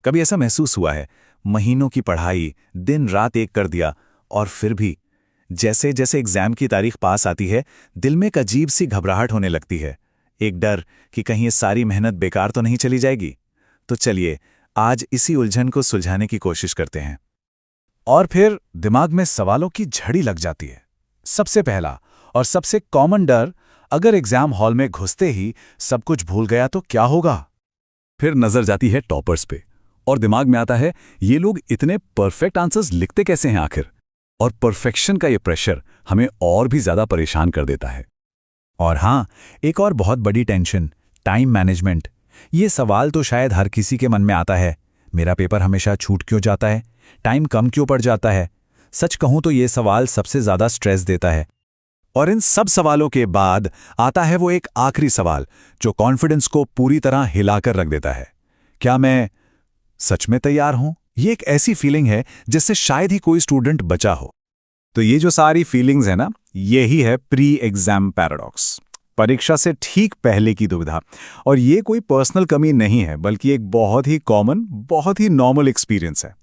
कभी ऐसा महसूस हुआ है, महीनों की पढ़ाई दिन रात एक कर दिया, और फिर भी जैसे जैसे एग्जाम की तारीख पास आती है, दिल में एक अजीब सी घबराहट होने लगती है। एक डर कि कहीं ये सारी मेहनत बेकार तो नहीं चली जाएगी। तो चलिए आज इसी उलझन को सुलझाने की कोशिश करते हैं। और फिर दिमाग में सवालों की झड़ी लग जाती है। सबसे पहला और सबसे कॉमन डर, अगर एग्जाम हॉल में घुसते ही सब कुछ भूल गया तो क्या होगा। फिर नजर जाती है टॉपर्स पे और दिमाग में आता है ये लोग इतने परफेक्ट आंसर्स लिखते कैसे हैं आखिर। और परफेक्शन का ये प्रेशर हमें और भी ज्यादा परेशान कर देता है। और हाँ, एक और बहुत बड़ी टेंशन, टाइम मैनेजमेंट। ये सवाल तो शायद हर किसी के मन में आता है, मेरा पेपर हमेशा छूट क्यों जाता है, टाइम कम क्यों पड़ जाता है। सच कहूं तो ये सवाल सबसे ज्यादा स्ट्रेस देता है। और इन सब सवालों के बाद आता है वो एक आखिरी सवाल जो कॉन्फिडेंस को पूरी तरह हिलाकर रख देता है। क्या मैं सच में तैयार हूं? ये एक ऐसी फीलिंग है जिससे शायद ही कोई स्टूडेंट बचा हो। तो ये जो सारी फीलिंग्स है ना, यही है प्री एग्जाम पैराडॉक्स, परीक्षा से ठीक पहले की दुविधा। और ये कोई पर्सनल कमी नहीं है, बल्कि एक बहुत ही कॉमन, बहुत ही नॉर्मल एक्सपीरियंस है।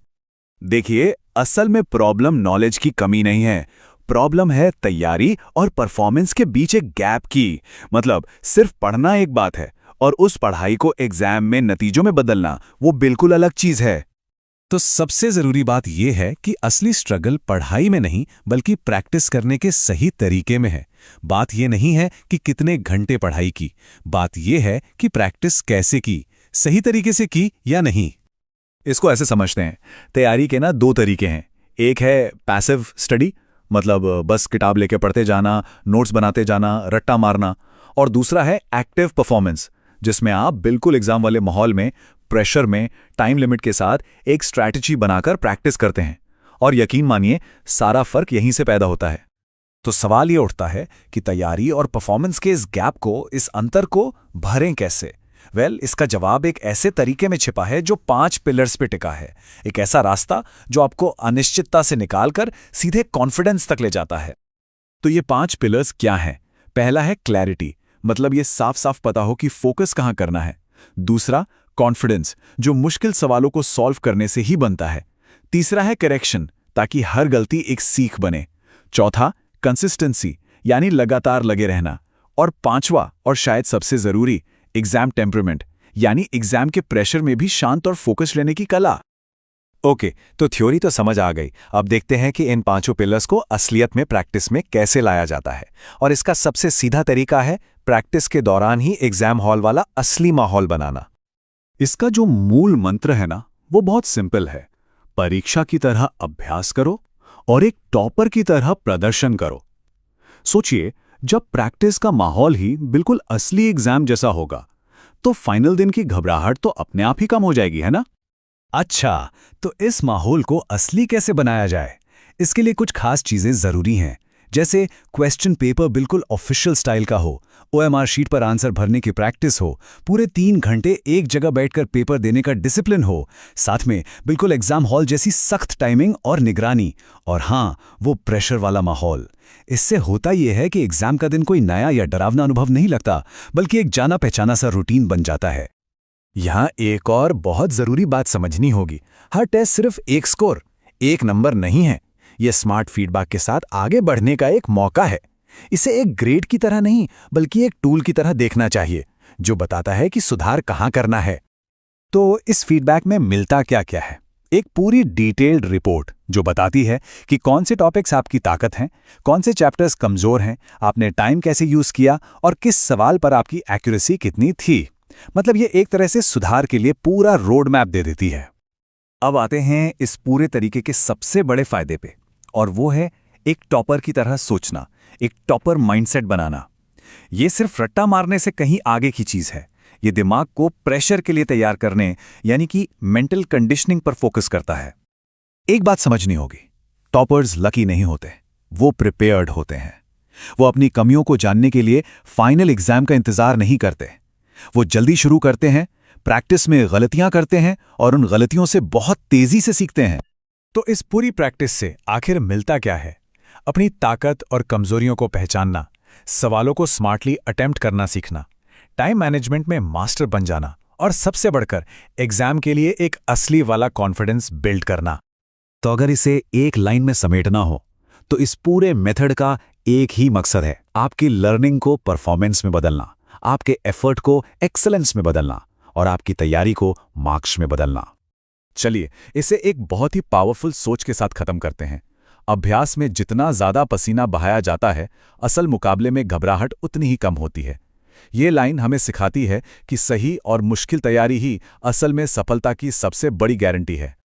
देखिए, असल में प्रॉब्लम नॉलेज की कमी नहीं है, प्रॉब्लम है तैयारी और परफॉर्मेंस के बीच एक गैप की। मतलब सिर्फ पढ़ना एक बात है और उस पढ़ाई को एग्जाम में नतीजों में बदलना वो बिल्कुल अलग चीज है। तो सबसे जरूरी बात यह है कि असली स्ट्रगल पढ़ाई में नहीं बल्कि प्रैक्टिस करने के सही तरीके में है। बात यह नहीं है कि कितने घंटे पढ़ाई की, बात यह है कि प्रैक्टिस कैसे की, सही तरीके से की या नहीं। इसको ऐसे समझते हैं, तैयारी के ना दो तरीके हैं। एक है पैसिव स्टडी, मतलब बस किताब लेके पढ़ते जाना, नोट्स बनाते जाना, रट्टा मारना। और दूसरा है एक्टिव परफॉर्मेंस, जिसमें आप बिल्कुल एग्जाम वाले माहौल में, प्रेशर में, टाइम लिमिट के साथ एक स्ट्रैटेजी बनाकर प्रैक्टिस करते हैं। और यकीन मानिए, सारा फर्क यहीं से पैदा होता है। तो सवाल ये उठता है कि तैयारी और परफॉर्मेंस के इस गैप को, इस अंतर को भरें कैसे। इसका जवाब एक ऐसे तरीके में छिपा है जो 5 पिलर्स पे टिका है। एक ऐसा रास्ता जो आपको अनिश्चितता से निकालकर सीधे कॉन्फिडेंस तक ले जाता है। तो ये 5 पिलर्स क्या हैं? पहला है क्लैरिटी, मतलब ये साफ साफ पता हो कि फोकस कहां करना है। दूसरा कॉन्फिडेंस, जो मुश्किल सवालों को सॉल्व करने से ही बनता है। तीसरा है करेक्शन, ताकि हर गलती एक सीख बने। चौथा कंसिस्टेंसी, यानी लगातार लगे रहना। और पांचवा और शायद सबसे जरूरी, एग्जाम टेम्परामेंट, यानी एग्जाम के प्रेशर में भी शांत और फोकस रहने की कला। ओके, तो थ्योरी तो समझ आ गई। अब देखते हैं कि इन 5 पिलर्स को असलियत में प्रैक्टिस में कैसे लाया जाता है। और इसका सबसे सीधा तरीका है प्रैक्टिस के दौरान ही एग्जाम हॉल वाला असली माहौल बनाना। इसका जो मूल मंत्र है ना, वो बहुत सिंपल है। परीक्षा की तरह अभ्यास करो और एक टॉपर की तरह प्रदर्शन करो। सोचिए, जब प्रैक्टिस का माहौल ही बिल्कुल असली एग्जाम जैसा होगा, तो फाइनल दिन की घबराहट तो अपने आप ही कम हो जाएगी, है ना? अच्छा, तो इस माहौल को असली कैसे बनाया जाए? इसके लिए कुछ खास चीजें जरूरी हैं, जैसे क्वेश्चन पेपर बिल्कुल ऑफिशियल स्टाइल का हो, OMR शीट पर आंसर भरने की प्रैक्टिस हो, पूरे 3 घंटे एक जगह बैठकर पेपर देने का डिसिप्लिन हो, साथ में बिल्कुल एग्जाम हॉल जैसी सख्त टाइमिंग और निगरानी, और हाँ, वो प्रेशर वाला माहौल। इससे होता यह है कि एग्जाम का दिन कोई नया या डरावना अनुभव नहीं लगता, बल्कि एक जाना पहचाना सा रूटीन बन जाता है। यहां एक और बहुत जरूरी बात समझनी होगी। हर टेस्ट सिर्फ एक स्कोर, एक नंबर नहीं है। यह स्मार्ट फीडबैक के साथ आगे बढ़ने का एक मौका है। इसे एक ग्रेड की तरह नहीं, बल्कि एक टूल की तरह देखना चाहिए, जो बताता है कि सुधार कहां करना है। तो इस फीडबैक में मिलता क्या क्या है? एक पूरी डिटेल्ड रिपोर्ट जो बताती है कि कौन से टॉपिक्स आपकी ताकत हैं, कौन से चैप्टर्स कमजोर हैं, आपने टाइम कैसे यूज किया और किस सवाल पर आपकी एक्यूरेसी कितनी थी। मतलब ये एक तरह से सुधार के लिए पूरा रोड मैप दे देती है। अब आते हैं इस पूरे तरीके के सबसे बड़े फायदे पे, और वो है एक टॉपर की तरह सोचना, एक टॉपर माइंडसेट बनाना। ये सिर्फ रट्टा मारने से कहीं आगे की चीज है। ये दिमाग को प्रेशर के लिए तैयार करने, यानी कि मेंटल कंडीशनिंग पर फोकस करता है। एक बात समझनी होगी, टॉपर्स लकी नहीं होते, वो प्रिपेयर्ड होते हैं। वो अपनी कमियों को जानने के लिए फाइनल एग्जाम का इंतजार नहीं करते। वो जल्दी शुरू करते हैं, प्रैक्टिस में गलतियां करते हैं और उन गलतियों से बहुत तेजी से सीखते हैं। तो इस पूरी प्रैक्टिस से आखिर मिलता क्या है? अपनी ताकत और कमजोरियों को पहचानना, सवालों को स्मार्टली अटेम्प्ट करना सीखना, टाइम मैनेजमेंट में मास्टर बन जाना और सबसे बढ़कर एग्जाम के लिए एक असली वाला कॉन्फिडेंस बिल्ड करना। तो अगर इसे एक लाइन में समेटना हो तो इस पूरे मेथड का एक ही मकसद है, आपकी लर्निंग को परफॉर्मेंस में बदलना, आपके एफर्ट को एक्सेलेंस में बदलना और आपकी तैयारी को मार्क्स में बदलना। चलिए इसे एक बहुत ही पावरफुल सोच के साथ खत्म करते हैं। अभ्यास में जितना ज्यादा पसीना बहाया जाता है, असल मुकाबले में घबराहट उतनी ही कम होती है। ये लाइन हमें सिखाती है कि सही और मुश्किल तैयारी ही असल में सफलता की सबसे बड़ी गारंटी है।